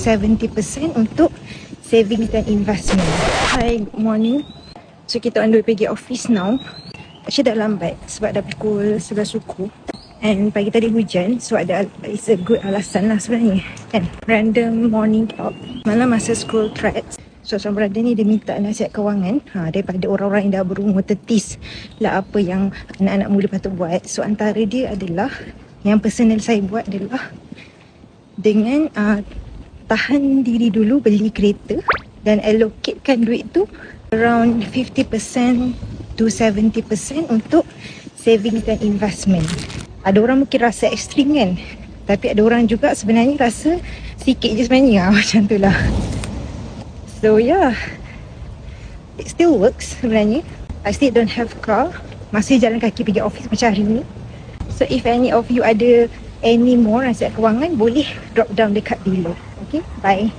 70% untuk savings dan investment. Hi, good morning. So kita on the way pergi office now. Actually dah lambat sebab dah pukul 11 suku. And pagi tadi hujan, so it's a good alasan lah sebenarnya kan. Random morning talk. Malam masa scroll threads, so seorang brother ni dia minta nasihat kewangan daripada orang-orang yang dah berumur tetis lah apa yang anak-anak muda patut buat. So antara dia adalah, yang personal saya buat adalah dengan tahan diri dulu beli kereta dan allocatekan duit tu around 50% to 70% untuk savings dan investment. Ada orang mungkin rasa ekstrim kan, tapi ada orang juga sebenarnya rasa sikit je sebenarnya macam tu lah. So yeah, it still works sebenarnya. I still don't have car, masih jalan kaki pergi office macam hari ni. So if any of you ada any more nasihat kewangan, boleh drop down dekat below. Okay, bye.